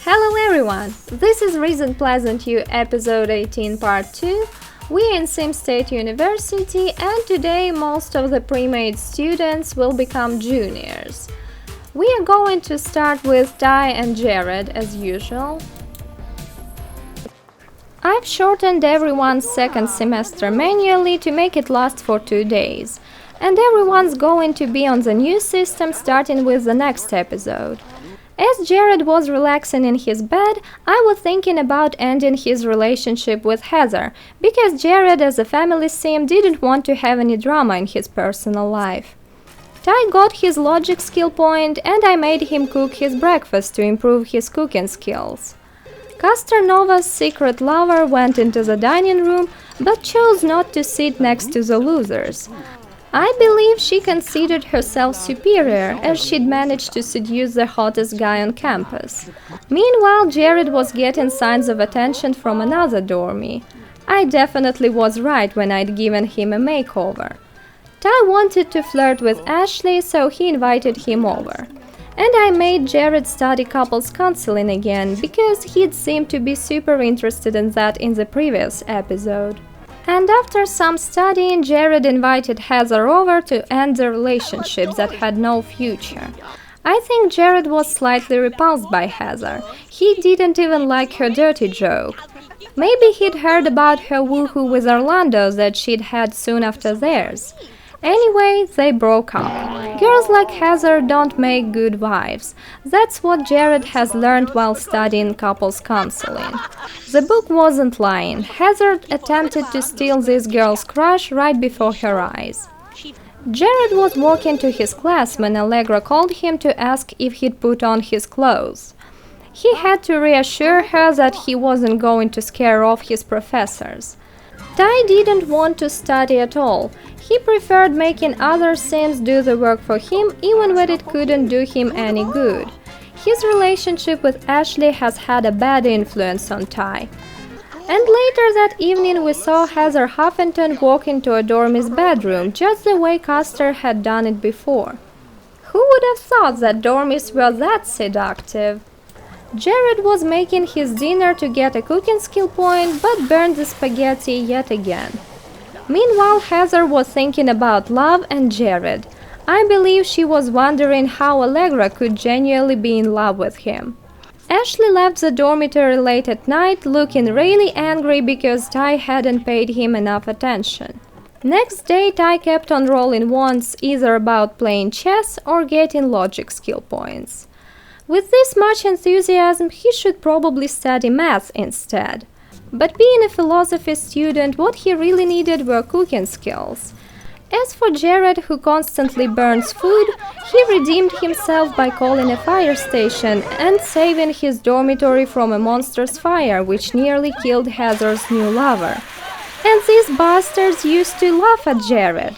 Hello everyone! This is Recent Pleasantview episode 18 part 2. We're in Sim State University and today most of the pre-made students will become juniors. We are going to start with Ty and Jared as usual. I've shortened everyone's second semester manually to make it last for 2 days. And everyone's going to be on the new system starting with the next episode. As Jared was relaxing in his bed, I was thinking about ending his relationship with Heather, because Jared as a family sim didn't want to have any drama in his personal life. Ty got his logic skill point and I made him cook his breakfast to improve his cooking skills. Casternova's secret lover went into the dining room but chose not to sit next to the losers. I believe she considered herself superior as she'd managed to seduce the hottest guy on campus. Meanwhile, Jared was getting signs of attention from another dormie. I definitely was right when I'd given him a makeover. Ty wanted to flirt with Ashley, so he invited him over. And I made Jared study couples counseling again because he'd seemed to be super interested in that in the previous episode. And after some studying, Jared invited Heather over to end the relationship that had no future. I think Jared was slightly repulsed by Heather. He didn't even like her dirty joke. Maybe he'd heard about her woohoo with Orlando that she'd had soon after theirs. Anyway, they broke up. Girls like Heather don't make good wives. That's what Jared has learned while studying couples counseling. The book wasn't lying. Heather attempted to steal this girl's crush right before her eyes. Jared was walking to his class when Allegra called him to ask if he'd put on his clothes. He had to reassure her that he wasn't going to scare off his professors. Ty didn't want to study at all. He preferred making other sims do the work for him even when it couldn't do him any good. His relationship with Ashley has had a bad influence on Ty. And later that evening we saw Heather Huffington walk into a dormie's bedroom just the way Custer had done it before. Who would have thought that dormies were that seductive? Jared was making his dinner to get a cooking skill point but burned the spaghetti yet again. Meanwhile, Heather was thinking about love and Jared. I believe she was wondering how Allegra could genuinely be in love with him. Ashley left the dormitory late at night, looking really angry because Ty hadn't paid him enough attention. Next day, Ty kept on rolling wands either about playing chess or getting logic skill points. With this much enthusiasm, he should probably study math instead. But being a philosophy student, what he really needed were cooking skills. As for Jared, who constantly burns food, he redeemed himself by calling a fire station and saving his dormitory from a monstrous fire which nearly killed Heather's new lover. And these bastards used to laugh at Jared.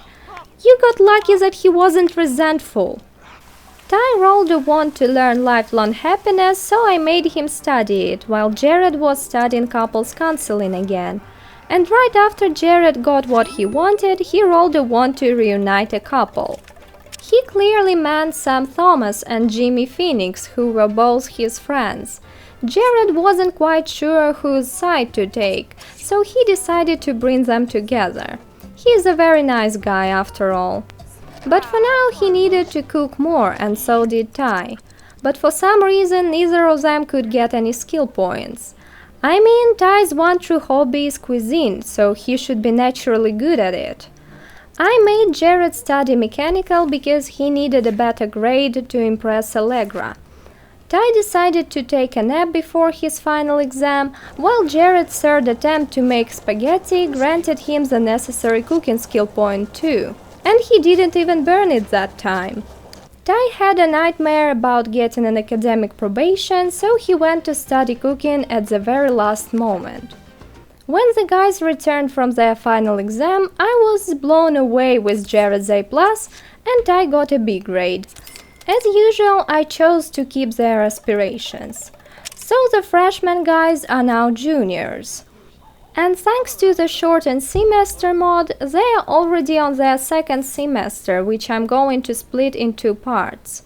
You got lucky that he wasn't resentful. Ty rolled a wand to learn lifelong happiness, so I made him study it, while Jared was studying couples counseling again. And right after Jared got what he wanted, he rolled a wand to reunite a couple. He clearly meant Sam Thomas and Jimmy Phoenix, who were both his friends. Jared wasn't quite sure whose side to take, so he decided to bring them together. He's a very nice guy after all. But for now he needed to cook more, and so did Ty. But for some reason neither of them could get any skill points. I mean, Ty's one true hobby is cuisine, so he should be naturally good at it. I made Jared study mechanical because he needed a better grade to impress Allegra. Ty decided to take a nap before his final exam, while Jared's third attempt to make spaghetti granted him the necessary cooking skill point too. And he didn't even burn it that time. Ty had a nightmare about getting an academic probation, so he went to study cooking at the very last moment. When the guys returned from their final exam, I was blown away with Jared's A+, and Ty got a B grade. As usual, I chose to keep their aspirations. So the freshman guys are now juniors. And thanks to the shortened semester mod, they are already on their second semester, which I'm going to split in 2 parts.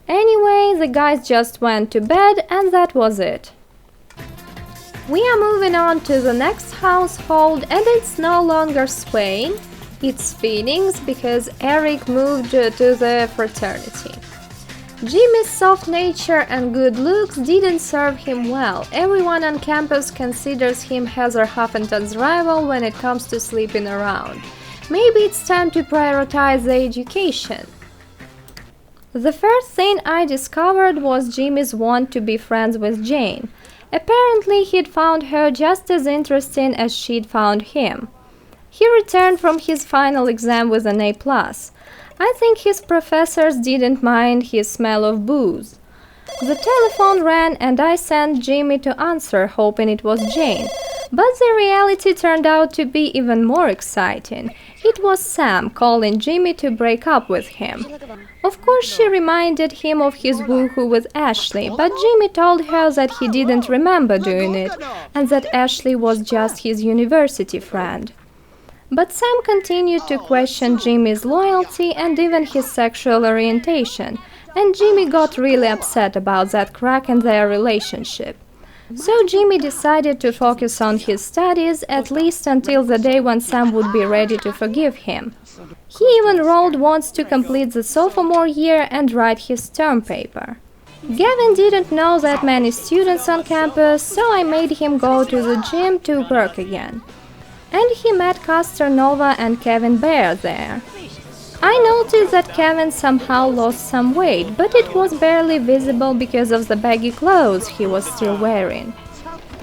Anyway, the guys just went to bed and that was it. We are moving on to the next household, and it's no longer Swain, it's Phoenix, because Eric moved to the fraternity. Jimmy's soft nature and good looks didn't serve him well. Everyone on campus considers him Heather Huffington's rival when it comes to sleeping around. Maybe it's time to prioritize the education. The first thing I discovered was Jimmy's want to be friends with Jane. Apparently, he'd found her just as interesting as she'd found him. He returned from his final exam with an A+. I think his professors didn't mind his smell of booze. The telephone rang and I sent Jimmy to answer, hoping it was Jane. But the reality turned out to be even more exciting. It was Sam calling Jimmy to break up with him. Of course, she reminded him of his woohoo with Ashley, but Jimmy told her that he didn't remember doing it, and that Ashley was just his university friend. But Sam continued to question Jimmy's loyalty and even his sexual orientation, and Jimmy got really upset about that crack in their relationship. So Jimmy decided to focus on his studies, at least until the day when Sam would be ready to forgive him. He even enrolled once to complete the sophomore year and write his term paper. Gavin didn't know that many students on campus, so I made him go to the gym to work again. And he met Castor Nova and Kevin Bear there. I noticed that Kevin somehow lost some weight, but it was barely visible because of the baggy clothes he was still wearing.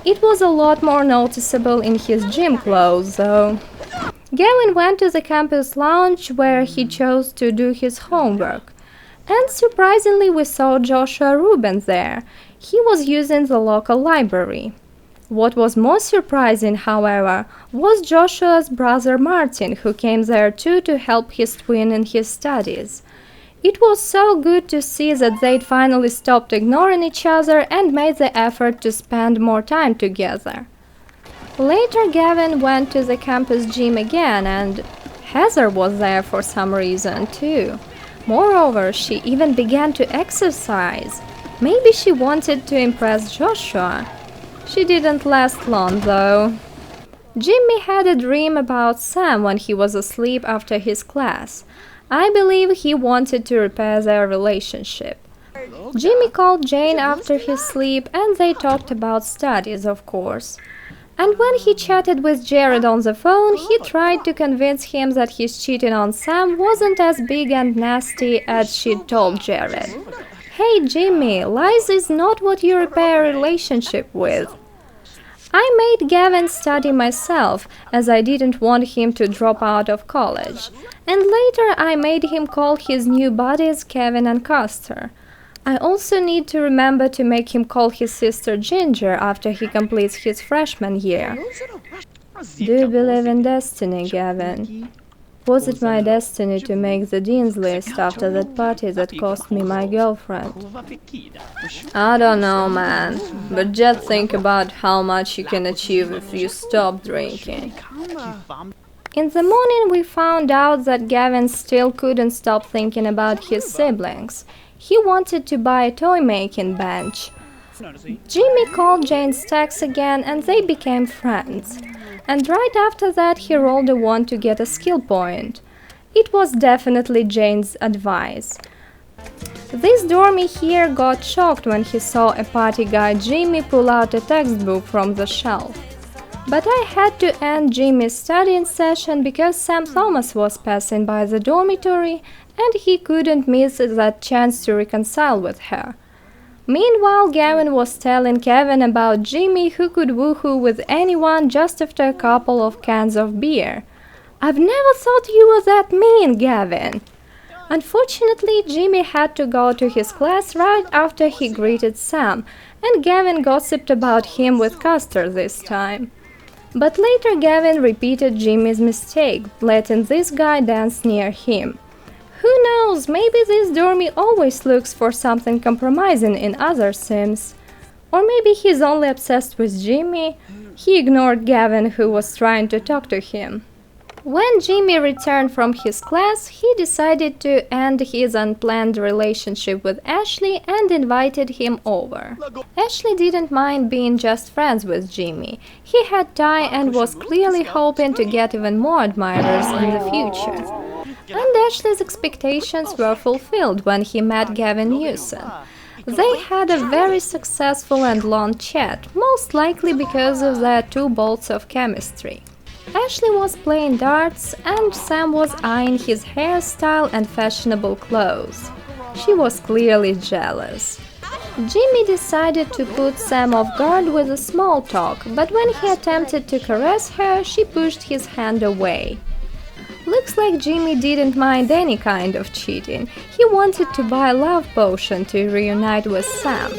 It was a lot more noticeable in his gym clothes, though. Gavin went to the campus lounge where he chose to do his homework. And surprisingly, we saw Joshua Rubens there. He was using the local library. What was most surprising, however, was Joshua's brother Martin, who came there too to help his twin in his studies. It was so good to see that they'd finally stopped ignoring each other and made the effort to spend more time together. Later, Gavin went to the campus gym again, and Heather was there for some reason too. Moreover, she even began to exercise. Maybe she wanted to impress Joshua. She didn't last long, though. Jimmy had a dream about Sam when he was asleep after his class. I believe he wanted to repair their relationship. Jimmy called Jane after his sleep and they talked about studies, of course. And when he chatted with Jared on the phone, he tried to convince him that his cheating on Sam wasn't as big and nasty as she'd told Jared. Hey Jimmy, lies is not what you repair a relationship with. I made Gavin study myself, as I didn't want him to drop out of college. And later I made him call his new buddies Kevin and Castor. I also need to remember to make him call his sister Ginger after he completes his freshman year. Do you believe in destiny, Gavin? Was it my destiny to make the dean's list after that party that cost me my girlfriend? I don't know, man, but just think about how much you can achieve if you stop drinking. In the morning we found out that Gavin still couldn't stop thinking about his siblings. He wanted to buy a toy-making bench. Jimmy called Jane's text again and they became friends. And right after that he rolled a 1 to get a skill point. It was definitely Jane's advice. This dormie here got shocked when he saw a party guy Jimmy pull out a textbook from the shelf. But I had to end Jimmy's studying session because Sam Thomas was passing by the dormitory and he couldn't miss that chance to reconcile with her. Meanwhile, Gavin was telling Kevin about Jimmy who could woohoo with anyone just after a couple of cans of beer. I've never thought you were that mean, Gavin. Unfortunately, Jimmy had to go to his class right after he greeted Sam, and Gavin gossiped about him with Castor this time. But later Gavin repeated Jimmy's mistake, letting this guy dance near him. Who knows, maybe this dormie always looks for something compromising in other Sims. Or maybe he's only obsessed with Jimmy. He ignored Gavin, who was trying to talk to him. When Jimmy returned from his class, he decided to end his unplanned relationship with Ashley and invited him over. Ashley didn't mind being just friends with Jimmy. He had Ty and was clearly hoping to get even more admirers in the future. And Ashley's expectations were fulfilled when he met Gavin Newson. They had a very successful and long chat, most likely because of their 2 bolts of chemistry. Ashley was playing darts and Sam was eyeing his hairstyle and fashionable clothes. She was clearly jealous. Jimmy decided to put Sam off guard with a small talk, but when he attempted to caress her, she pushed his hand away. Looks like Jimmy didn't mind any kind of cheating. He wanted to buy a love potion to reunite with Sam.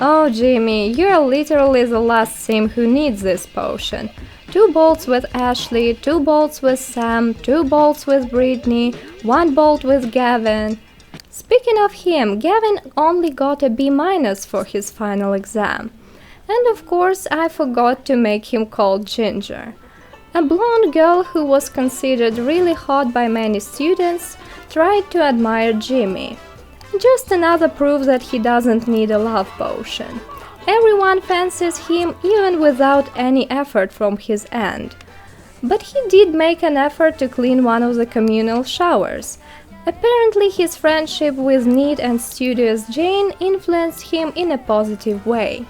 Oh, Jimmy, you're literally the last sim who needs this potion. 2 bolts with Ashley, 2 bolts with Sam, 2 bolts with Brittany, 1 bolt with Gavin. Speaking of him, Gavin only got a B- for his final exam. And of course, I forgot to make him called Ginger. A blonde girl who was considered really hot by many students tried to admire Jimmy. Just another proof that he doesn't need a love potion. Everyone fancies him even without any effort from his end. But he did make an effort to clean one of the communal showers. Apparently his friendship with neat and studious Jane influenced him in a positive way.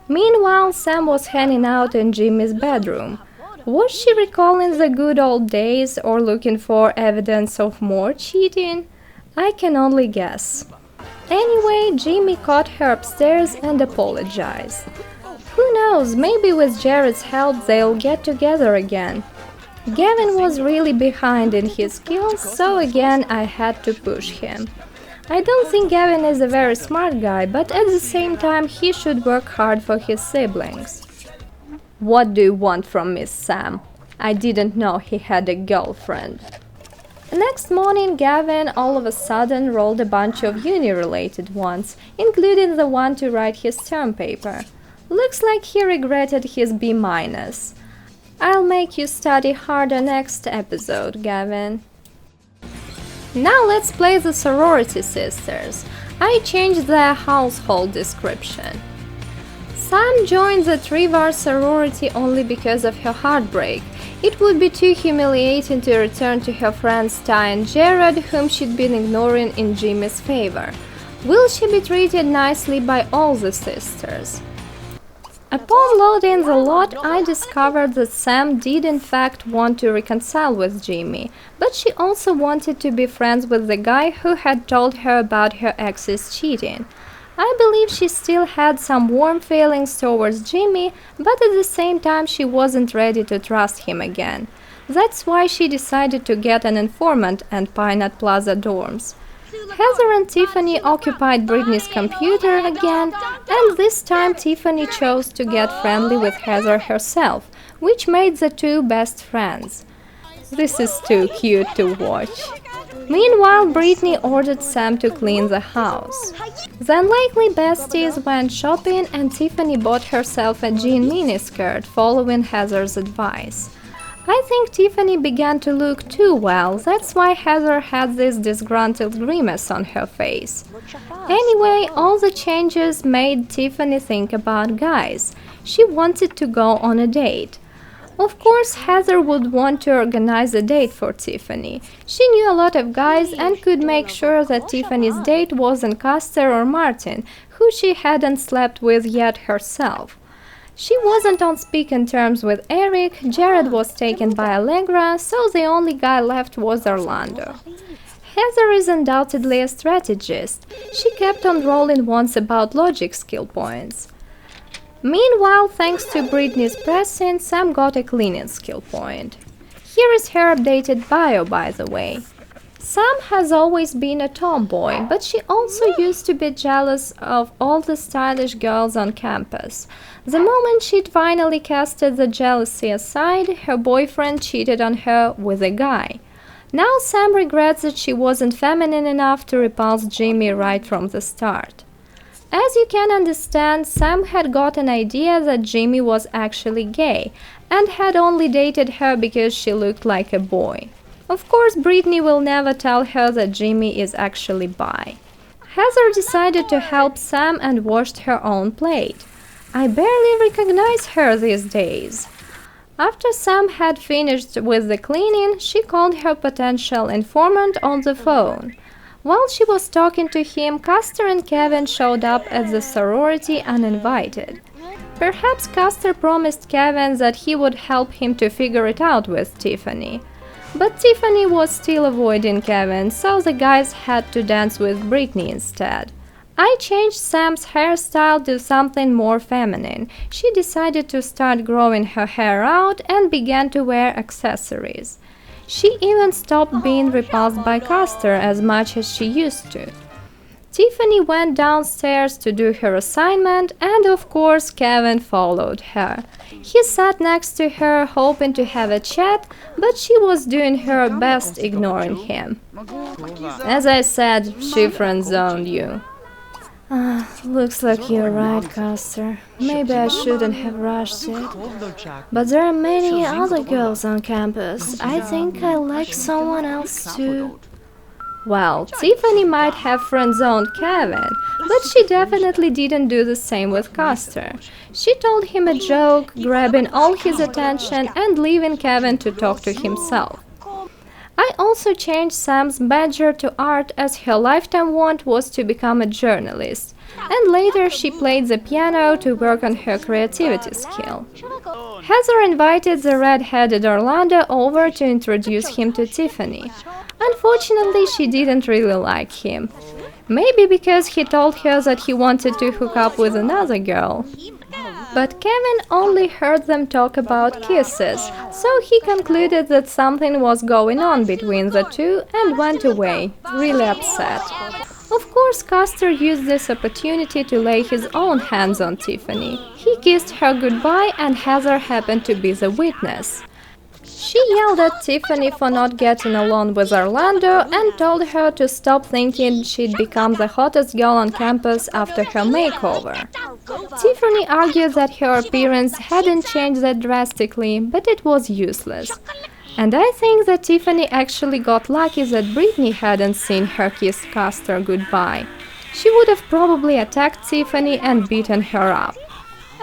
Meanwhile, Sam was hanging out in Jimmy's bedroom. Was she recalling the good old days or looking for evidence of more cheating? I can only guess. Anyway, Jimmy caught her upstairs and apologized. Who knows, maybe with Jared's help they'll get together again. Gavin was really behind in his skills, so again I had to push him. I don't think Gavin is a very smart guy, but at the same time he should work hard for his siblings. What do you want from Miss Sam? I didn't know he had a girlfriend. Next morning, Gavin all of a sudden rolled a bunch of uni-related ones, including the one to write his term paper. Looks like he regretted his B-. I'll make you study harder next episode, Gavin. Now let's play the sorority sisters. I changed their household description. Sam joined the Trivar sorority only because of her heartbreak. It would be too humiliating to return to her friends Ty and Jared, whom she'd been ignoring in Jimmy's favor. Will she be treated nicely by all the sisters? Upon loading the lot, I discovered that Sam did in fact want to reconcile with Jimmy, but she also wanted to be friends with the guy who had told her about her ex's cheating. I believe she still had some warm feelings towards Jimmy, but at the same time she wasn't ready to trust him again. That's why she decided to get an informant and Pine at Plaza dorms. Heather and Tiffany occupied Brittany's computer again, and this time Tiffany chose to get friendly with Heather herself, which made the 2 best friends. This is too cute to watch. Meanwhile, Brittany ordered Sam to clean the house. The unlikely besties went shopping and Tiffany bought herself a jean miniskirt following Heather's advice. I think Tiffany began to look too well, that's why Heather had this disgruntled grimace on her face. Anyway, all the changes made Tiffany think about guys. She wanted to go on a date. Of course, Heather would want to organize a date for Tiffany. She knew a lot of guys and could make sure that Tiffany's date wasn't Custer or Martin, who she hadn't slept with yet herself. She wasn't on speaking terms with Eric, Jared was taken by Allegra, so the only guy left was Orlando. Heather is undoubtedly a strategist. She kept on rolling once about logic skill points. Meanwhile, thanks to Brittany's pressing, Sam got a cleaning skill point. Here is her updated bio, by the way. Sam has always been a tomboy, but she also used to be jealous of all the stylish girls on campus. The moment she'd finally casted the jealousy aside, her boyfriend cheated on her with a guy. Now Sam regrets that she wasn't feminine enough to repulse Jimmy right from the start. As you can understand, Sam had got an idea that Jimmy was actually gay and had only dated her because she looked like a boy. Of course, Brittany will never tell her that Jimmy is actually bi. Heather decided to help Sam and washed her own plate. I barely recognize her these days. After Sam had finished with the cleaning, she called her potential informant on the phone. While she was talking to him, Custer and Kevin showed up at the sorority uninvited. Perhaps Custer promised Kevin that he would help him to figure it out with Tiffany. But Tiffany was still avoiding Kevin, so the guys had to dance with Brittany instead. I changed Sam's hairstyle to something more feminine. She decided to start growing her hair out and began to wear accessories. She even stopped being repulsed by Custer as much as she used to. Tiffany went downstairs to do her assignment, and of course Kevin followed her. He sat next to her, hoping to have a chat, but she was doing her best ignoring him. As I said, she friend-zoned you. Looks like you're right, Custer. Maybe I shouldn't have rushed it. But there are many other girls on campus. I think I like someone else too. Well, Tiffany might have friend-zoned Kevin, but she definitely didn't do the same with Custer. She told him a joke, grabbing all his attention and leaving Kevin to talk to himself. I also changed Sam's badger to art as her lifetime want was to become a journalist, and later she played the piano to work on her creativity skill. Heather invited the red-headed Orlando over to introduce him to Tiffany. Unfortunately, she didn't really like him. Maybe because he told her that he wanted to hook up with another girl. But Kevin only heard them talk about kisses, so he concluded that something was going on between the two and went away, really upset. Of course, Custer used this opportunity to lay his own hands on Tiffany. He kissed her goodbye and Heather happened to be the witness. She yelled at Tiffany for not getting along with Orlando and told her to stop thinking she'd become the hottest girl on campus after her makeover. Tiffany argued that her appearance hadn't changed that drastically, but it was useless. And I think that Tiffany actually got lucky that Brittany hadn't seen her kiss Custer goodbye. She would have probably attacked Tiffany and beaten her up.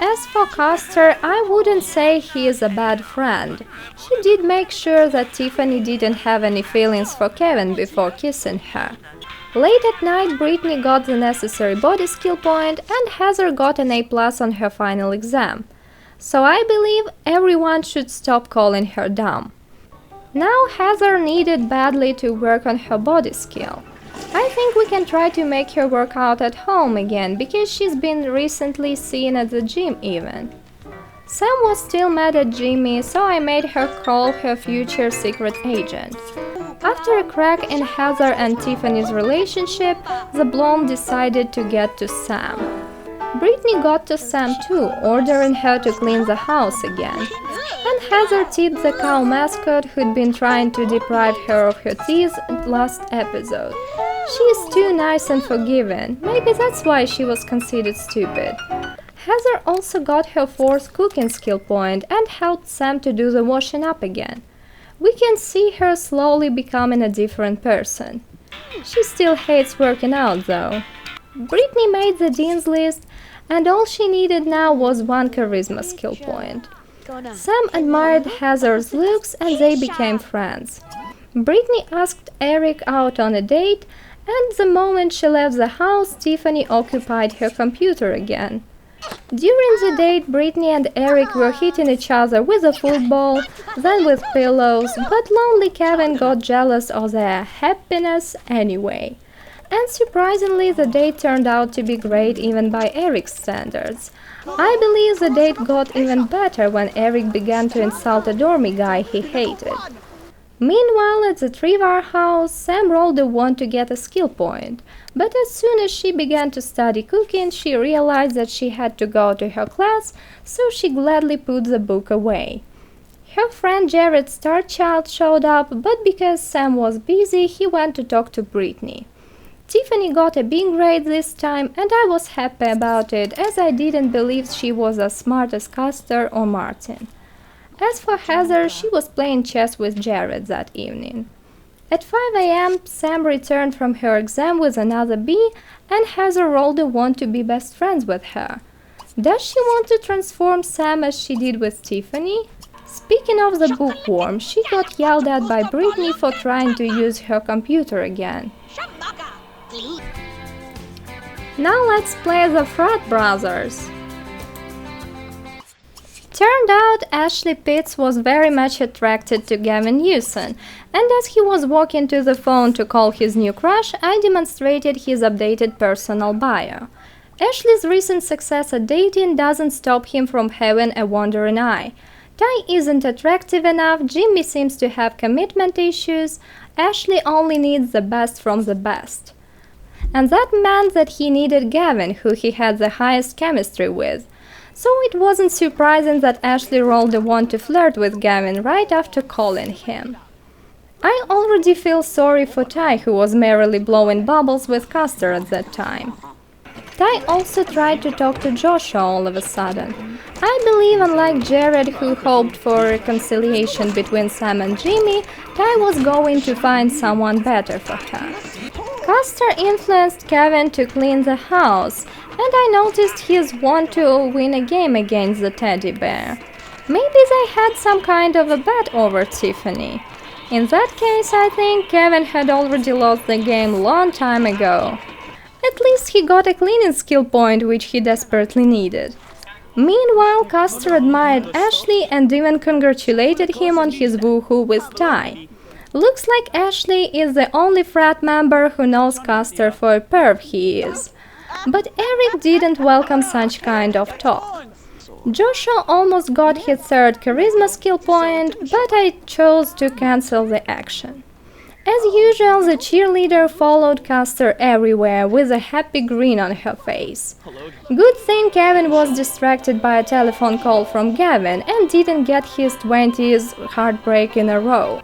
As for Custer, I wouldn't say he is a bad friend. He did make sure that Tiffany didn't have any feelings for Kevin before kissing her. Late at night, Brittany got the necessary body skill point and Heather got an A+ on her final exam. So I believe everyone should stop calling her dumb. Now Heather needed badly to work on her body skill. I think we can try to make her work out at home again, because she's been recently seen at the gym even. Sam was still mad at Jimmy, so I made her call her future secret agent. After a crack in Heather and Tiffany's relationship, the blonde decided to get to Sam. Brittany got to Sam too, ordering her to clean the house again. And Heather tipped the cow mascot who'd been trying to deprive her of her teeth last episode. She is too nice and forgiving. Maybe that's why she was considered stupid. Heather also got her 4th cooking skill point and helped Sam to do the washing up again. We can see her slowly becoming a different person. She still hates working out though. Brittany made the dean's list, and all she needed now was 1 charisma skill point. Sam admired Heather's looks and they became friends. Brittany asked Eric out on a date, and the moment she left the house, Tiffany occupied her computer again. During the date, Brittany and Eric were hitting each other with a football, then with pillows, but lonely Kevin got jealous of their happiness anyway. And surprisingly, the date turned out to be great even by Eric's standards. I believe the date got even better when Eric began to insult a dormy guy he hated. Meanwhile, at the Trivar house, Sam rolled a 1 to get a skill point, but as soon as she began to study cooking, she realized that she had to go to her class, so she gladly put the book away. Her friend Jared Starchild showed up, but because Sam was busy, he went to talk to Brittany. Tiffany got a big grade this time, and I was happy about it, as I didn't believe she was as smart as Custer or Martin. As for Heather, she was playing chess with Jared that evening. At 5 a.m., Sam returned from her exam with another B, and Heather rolled a wand to be best friends with her. Does she want to transform Sam as she did with Tiffany? Speaking of the bookworm, she got yelled at by Brittany for trying to use her computer again. Now let's play the Frat Brothers. Turned out Ashley Pitts was very much attracted to Gavin Newson, and as he was walking to the phone to call his new crush, I demonstrated his updated personal bio. Ashley's recent success at dating doesn't stop him from having a wandering eye. Ty isn't attractive enough, Jimmy seems to have commitment issues, Ashley only needs the best from the best. And that meant that he needed Gavin, who he had the highest chemistry with. So it wasn't surprising that Ashley rolled a wand to flirt with Gavin right after calling him. I already feel sorry for Ty, who was merrily blowing bubbles with Custer at that time. Ty also tried to talk to Joshua all of a sudden. I believe, unlike Jared, who hoped for reconciliation between Sam and Jimmy, Ty was going to find someone better for her. Custer influenced Kevin to clean the house, and I noticed his want to win a game against the teddy bear. Maybe they had some kind of a bet over Tiffany. In that case, I think Kevin had already lost the game long time ago. At least he got a cleaning skill point, which he desperately needed. Meanwhile, Custer admired Ashley and even congratulated him on his woohoo with Ty. Looks like Ashley is the only frat member who knows Custer for a perv he is. But Eric didn't welcome such kind of talk. Joshua almost got his third charisma skill point, but I chose to cancel the action. As usual, the cheerleader followed Custer everywhere with a happy grin on her face. Good thing Kevin was distracted by a telephone call from Gavin and didn't get his 20th heartbreak in a row.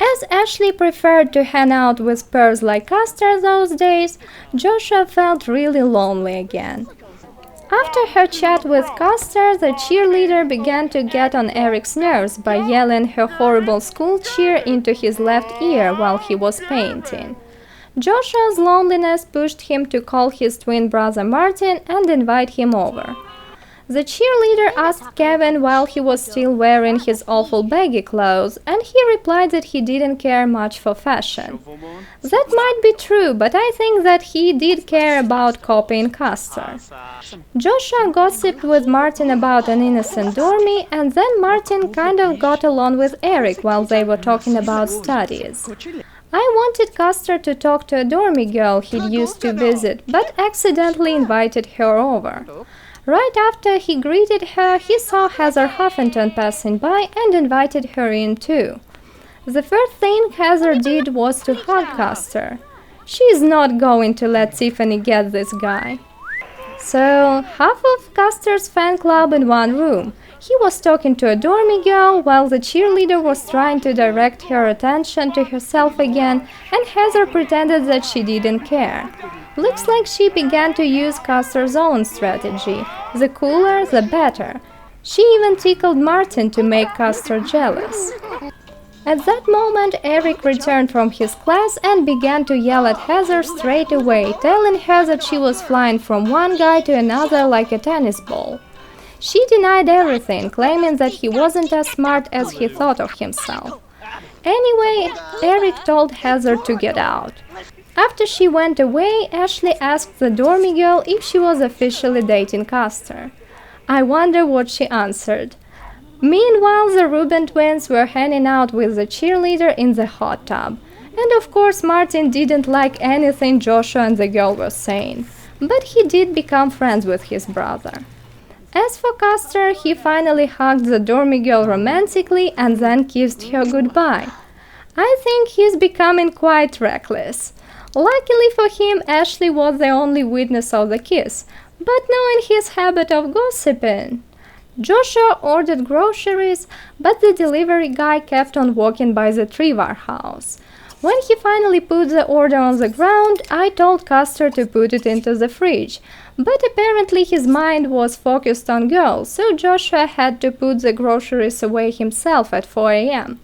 As Ashley preferred to hang out with peers like Custer those days, Joshua felt really lonely again. After her chat with Custer, the cheerleader began to get on Eric's nerves by yelling her horrible school cheer into his left ear while he was painting. Joshua's loneliness pushed him to call his twin brother Martin and invite him over. The cheerleader asked Kevin while he was still wearing his awful baggy clothes, and he replied that he didn't care much for fashion. That might be true, but I think that he did care about copying Custer. Joshua gossiped with Martin about an innocent dormie, and then Martin kind of got along with Eric while they were talking about studies. I wanted Custer to talk to a dormie girl he'd used to visit, but accidentally invited her over. Right after he greeted her, he saw Heather Huffington passing by and invited her in too. The first thing Heather did was to hug Custer. She's not going to let Tiffany get this guy. So, half of Custer's fan club in one room. He was talking to a dormie girl while the cheerleader was trying to direct her attention to herself again, and Heather pretended that she didn't care. Looks like she began to use Custer's own strategy. The cooler, the better. She even tickled Martin to make Custer jealous. At that moment, Eric returned from his class and began to yell at Heather straight away, telling her that she was flying from one guy to another like a tennis ball. She denied everything, claiming that he wasn't as smart as he thought of himself. Anyway, Eric told Heather to get out. After she went away, Ashley asked the dormie girl if she was officially dating Custer. I wonder what she answered. Meanwhile, the Rubin twins were hanging out with the cheerleader in the hot tub. And of course, Martin didn't like anything Joshua and the girl were saying, but he did become friends with his brother. As for Custer, he finally hugged the dormie girl romantically and then kissed her goodbye. I think he's becoming quite reckless. Luckily for him, Ashley was the only witness of the kiss, but knowing his habit of gossiping. Joshua ordered groceries, but the delivery guy kept on walking by the Trivar house. When he finally put the order on the ground, I told Custer to put it into the fridge, but apparently his mind was focused on girls, so Joshua had to put the groceries away himself at 4 a.m.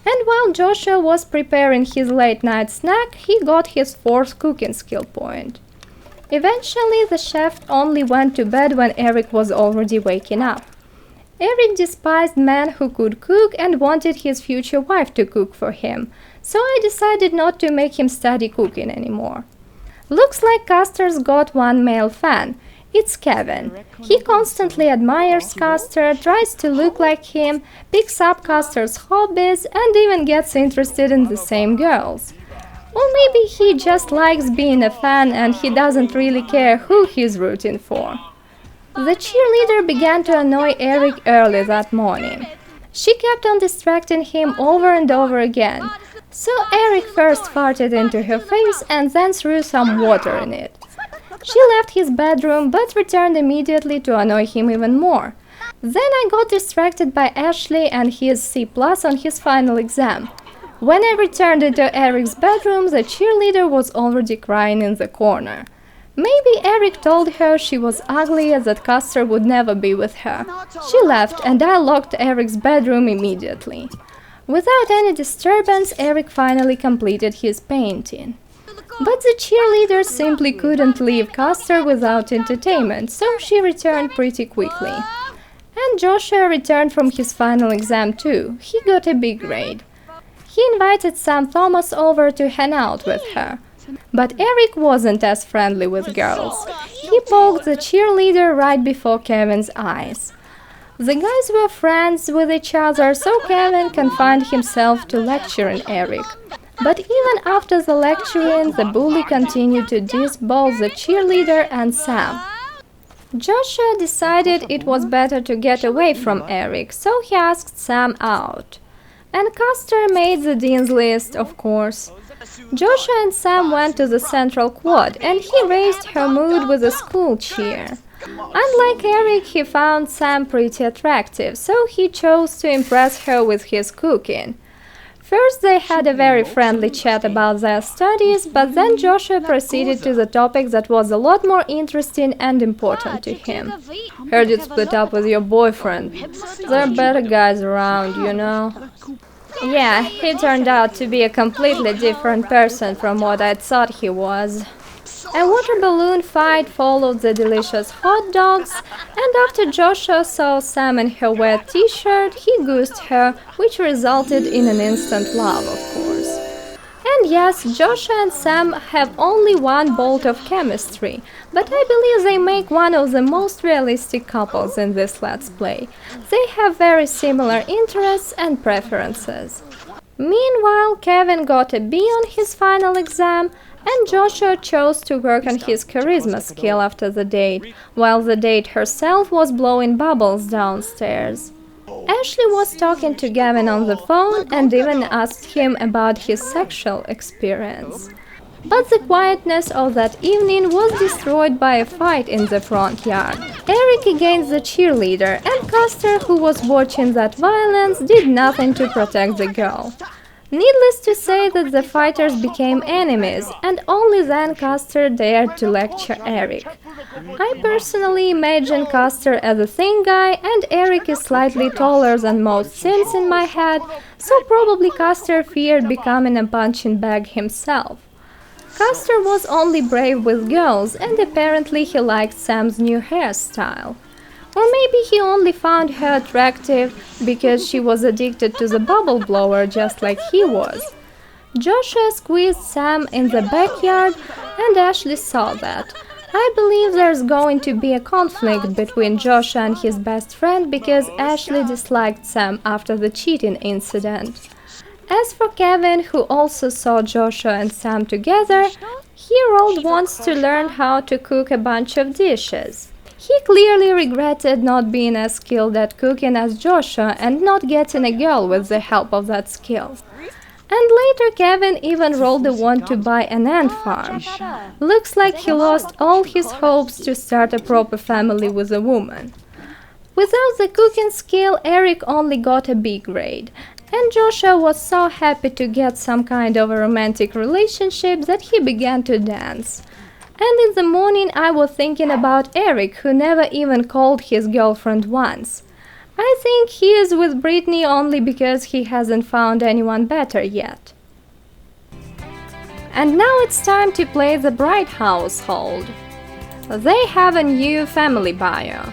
And while Joshua was preparing his late-night snack, he got his 4th cooking skill point. Eventually, the chef only went to bed when Eric was already waking up. Eric despised men who could cook and wanted his future wife to cook for him, so I decided not to make him study cooking anymore. Looks like Custer's got one male fan. It's Kevin. He constantly admires Custer, tries to look like him, picks up Custer's hobbies, and even gets interested in the same girls. Or maybe he just likes being a fan and he doesn't really care who he's rooting for. The cheerleader began to annoy Eric early that morning. She kept on distracting him over and over again. So Eric first farted into her face and then threw some water in it. She left his bedroom but returned immediately to annoy him even more. Then I got distracted by Ashley and his C+ on his final exam. When I returned into Eric's bedroom, the cheerleader was already crying in the corner. Maybe Eric told her she was ugly and that Custer would never be with her. She left and I locked Eric's bedroom immediately. Without any disturbance, Eric finally completed his painting. But the cheerleader simply couldn't leave Custer without entertainment, so she returned pretty quickly. And Joshua returned from his final exam too. He got a B grade. He invited Sam Thomas over to hang out with her. But Eric wasn't as friendly with girls. He poked the cheerleader right before Kevin's eyes. The guys were friends with each other, so Kevin confined himself to lecturing Eric. But even after the lecturing, the bully continued to diss both the cheerleader and Sam. Joshua decided it was better to get away from Eric, so he asked Sam out. And Custer made the dean's list, of course. Joshua and Sam went to the central quad, and he raised her mood with a school cheer. Unlike Eric, he found Sam pretty attractive, so he chose to impress her with his cooking. First, they had a very friendly chat about their studies, but then Joshua proceeded to the topic that was a lot more interesting and important to him. Heard you split up with your boyfriend. There are better guys around, you know. Yeah, he turned out to be a completely different person from what I thought he was. A water balloon fight followed the delicious hot dogs, and after Joshua saw Sam in her wet t-shirt, he goosed her, which resulted in an instant love, of course. And yes, Joshua and Sam have only one bolt of chemistry, but I believe they make one of the most realistic couples in this Let's Play. They have very similar interests and preferences. Meanwhile, Kevin got a B on his final exam, and Joshua chose to work on his charisma skill after the date, while the date herself was blowing bubbles downstairs. Ashley was talking to Gavin on the phone and even asked him about his sexual experience. But the quietness of that evening was destroyed by a fight in the front yard. Eric against the cheerleader, and Custer, who was watching that violence, did nothing to protect the girl. Needless to say that the fighters became enemies, and only then Custer dared to lecture Eric. I personally imagine Custer as a thin guy, and Eric is slightly taller than most Sims in my head, so probably Custer feared becoming a punching bag himself. Custer was only brave with girls, and apparently he liked Sam's new hairstyle. Or maybe he only found her attractive because she was addicted to the bubble blower just like he was. Joshua squeezed Sam in the backyard, and Ashley saw that. I believe there's going to be a conflict between Joshua and his best friend because Ashley disliked Sam after the cheating incident. As for Kevin, who also saw Joshua and Sam together, he rolled once to learn how to cook a bunch of dishes. He clearly regretted not being as skilled at cooking as Joshua and not getting a girl with the help of that skill. And later Kevin even rolled a one to buy an ant farm. Looks like he lost all his hopes to start a proper family with a woman. Without the cooking skill, Eric only got a B grade. and Joshua was so happy to get some kind of a romantic relationship that he began to dance. And in the morning I was thinking about Eric, who never even called his girlfriend once. I think he is with Brittany only because he hasn't found anyone better yet. And now it's time to play the Bright household. They have a new family bio.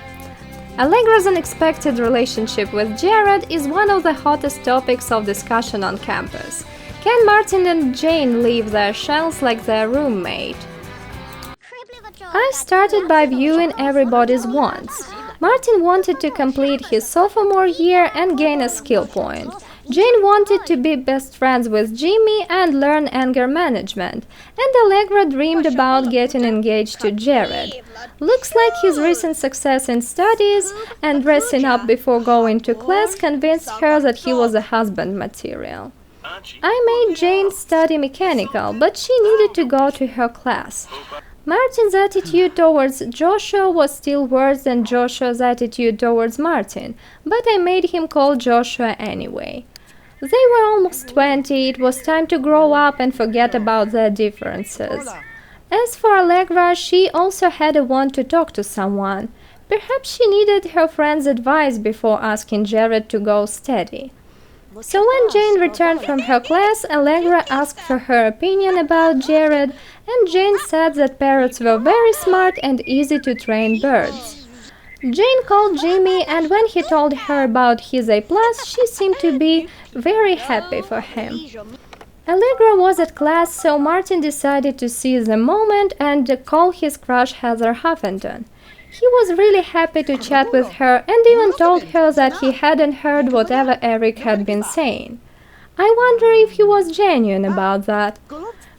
Allegra's unexpected relationship with Jared is one of the hottest topics of discussion on campus. Can Martin and Jane leave their shells like their roommate? I started by viewing everybody's wants. Martin wanted to complete his sophomore year and gain a skill point. Jane wanted to be best friends with Jimmy and learn anger management, and Allegra dreamed about getting engaged to Jared. Looks like his recent success in studies and dressing up before going to class convinced her that he was a husband material. I made Jane study mechanical, but she needed to go to her class. Martin's attitude towards Joshua was still worse than Joshua's attitude towards Martin, but I made him call Joshua anyway. They were almost 20, it was time to grow up and forget about their differences. As for Allegra, she also had a want to talk to someone. Perhaps she needed her friend's advice before asking Jared to go steady. So when Jane returned from her class, Allegra asked for her opinion about Jared, and Jane said that parrots were very smart and easy to train birds. Jane called Jimmy, and when he told her about his A+, she seemed to be very happy for him. Allegra was at class, so Martin decided to seize the moment and call his crush Heather Huffington. He was really happy to chat with her and even told her that he hadn't heard whatever Eric had been saying. I wonder if he was genuine about that.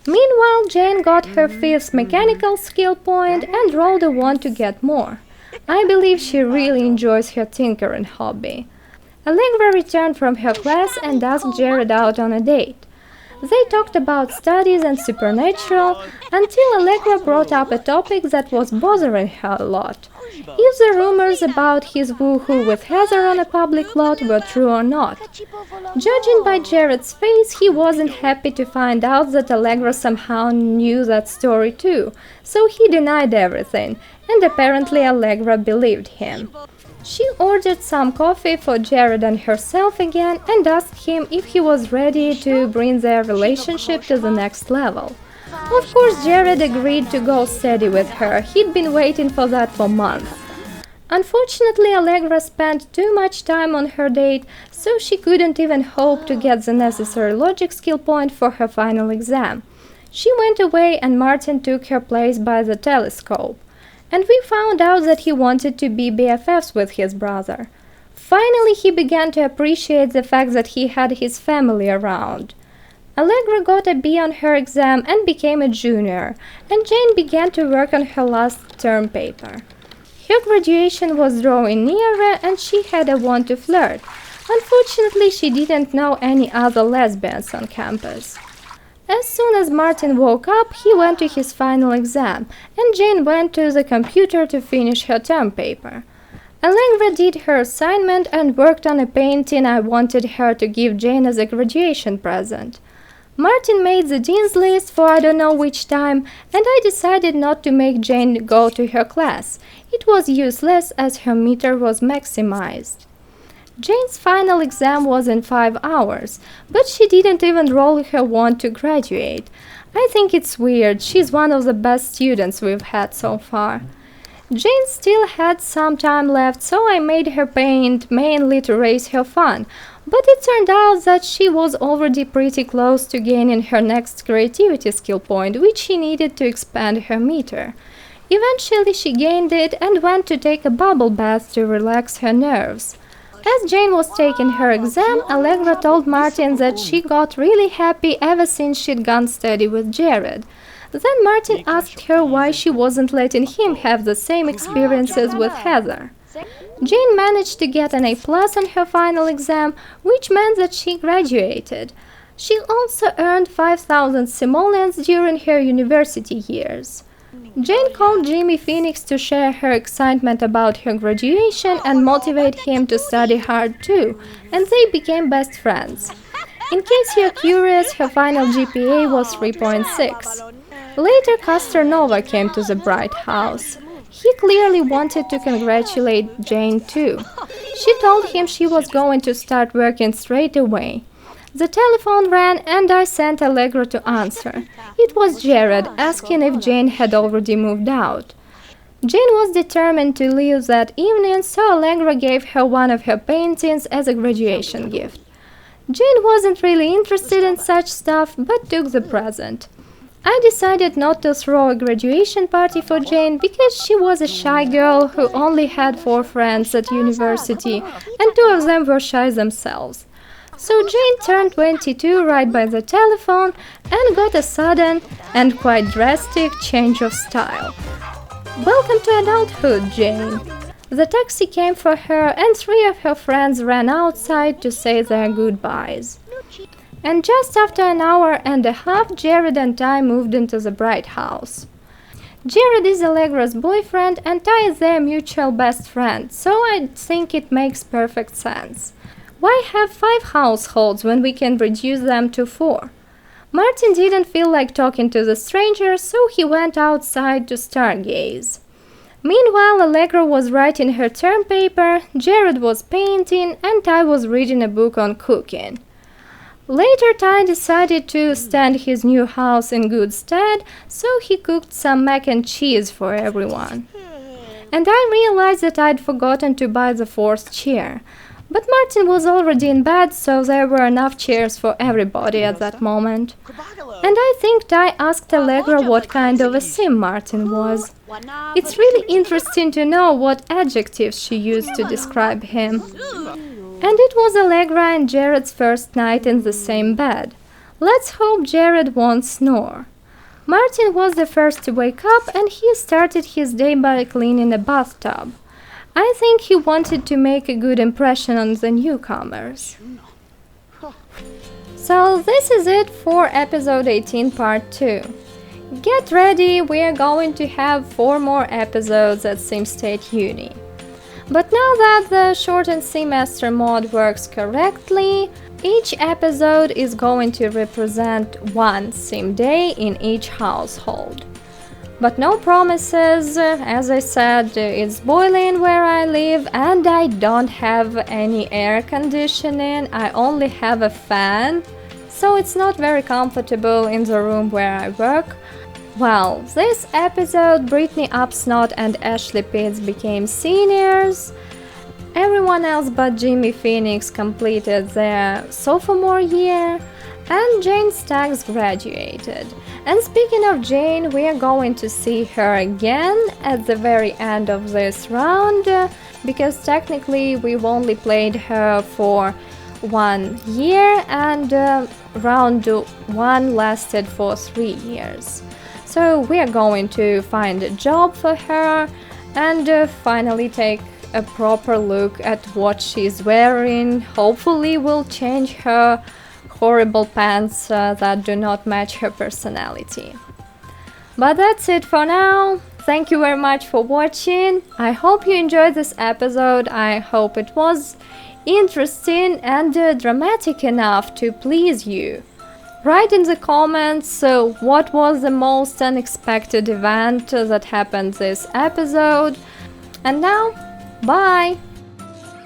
Meanwhile, Jane got her 5th mechanical skill point and rolled a 1 to get more. I believe she really enjoys her tinkering hobby. Allegra returned from her class and asked Jared out on a date. They talked about studies and supernatural until Allegra brought up a topic that was bothering her a lot. If the rumors about his woohoo with Heather on a public lot were true or not. Judging by Jared's face, he wasn't happy to find out that Allegra somehow knew that story too, so he denied everything, and apparently Allegra believed him. She ordered some coffee for Jared and herself again and asked him if he was ready to bring their relationship to the next level. Of course, Jared agreed to go steady with her. He'd been waiting for that for months. Unfortunately, Allegra spent too much time on her date, so she couldn't even hope to get the necessary logic skill point for her final exam. She went away and Martin took her place by the telescope. And we found out that he wanted to be BFFs with his brother. Finally, he began to appreciate the fact that he had his family around. Allegra got a B on her exam and became a junior, and Jane began to work on her last term paper. Her graduation was drawing nearer and she had a want to flirt. Unfortunately, she didn't know any other lesbians on campus. As soon as Martin woke up, he went to his final exam, and Jane went to the computer to finish her term paper. Allegra did her assignment and worked on a painting I wanted her to give Jane as a graduation present. Martin made the dean's list for I don't know which time, and I decided not to make Jane go to her class. It was useless as her meter was maximized. Jane's final exam was in 5 hours, but she didn't even roll her wand to graduate. I think it's weird, she's one of the best students we've had so far. Jane still had some time left, so I made her paint mainly to raise her fun, but it turned out that she was already pretty close to gaining her next creativity skill point, which she needed to expand her meter. Eventually she gained it and went to take a bubble bath to relax her nerves. As Jane was taking her exam, Allegra told Martin that she got really happy ever since she'd gone steady with Jared. Then Martin asked her why she wasn't letting him have the same experiences with Heather. Jane managed to get an A+ on her final exam, which meant that she graduated. She also earned 5,000 simoleons during her university years. Jane called Jimmy Phoenix to share her excitement about her graduation and motivate him to study hard too, and they became best friends. In case you're curious, her final GPA was 3.6. Later, Casternova came to the Bright House. He clearly wanted to congratulate Jane too. She told him she was going to start working straight away. The telephone rang and I sent Allegra to answer. It was Jared asking if Jane had already moved out. Jane was determined to leave that evening, so Allegra gave her one of her paintings as a graduation gift. Jane wasn't really interested in such stuff, but took the present. I decided not to throw a graduation party for Jane because she was a shy girl who only had 4 friends at university, and 2 of them were shy themselves. So Jane turned 22 right by the telephone and got a sudden and quite drastic change of style. "Welcome to adulthood, Jane." The taxi came for her and 3 of her friends ran outside to say their goodbyes. And just after an hour and a half, Jared and Ty moved into the Bright House. Jared is Allegra's boyfriend and Ty is their mutual best friend, so I think it makes perfect sense. Why have 5 households when we can reduce them to 4? Martin didn't feel like talking to the stranger, so he went outside to stargaze. Meanwhile, Allegra was writing her term paper, Jared was painting, and Ty was reading a book on cooking. Later, Ty decided to stand his new house in good stead, so he cooked some mac and cheese for everyone. And I realized that I'd forgotten to buy the 4th chair. But Martin was already in bed, so there were enough chairs for everybody at that moment. And I think Ty asked Allegra what kind of a sim Martin was. It's really interesting to know what adjectives she used to describe him. And it was Allegra and Jared's first night in the same bed. Let's hope Jared won't snore. Martin was the first to wake up and he started his day by cleaning a bathtub. I think he wanted to make a good impression on the newcomers. So this is it for episode 18 part 2. Get ready, we are going to have 4 more episodes at Sim State Uni. But now that the shortened semester mod works correctly, each episode is going to represent 1 sim day in each household. But no promises, as I said, it's boiling where I live and I don't have any air conditioning, I only have a fan, so it's not very comfortable in the room where I work. Well, this episode, Brittany Upsnot and Ashley Pitts became seniors. Everyone else but Jimmy Phoenix completed their sophomore year, and Jane Staggs graduated. And speaking of Jane, we are going to see her again at the very end of this round, because technically we've only played her for 1 year, and round 1 lasted for 3 years. So we are going to find a job for her and finally take a proper look at what she's wearing. Hopefully we'll change her horrible pants that do not match her personality. But that's it for now. Thank you very much for watching. I hope you enjoyed this episode. I hope it was interesting and dramatic enough to please you. Write in the comments what was the most unexpected event that happened this episode. And now, bye!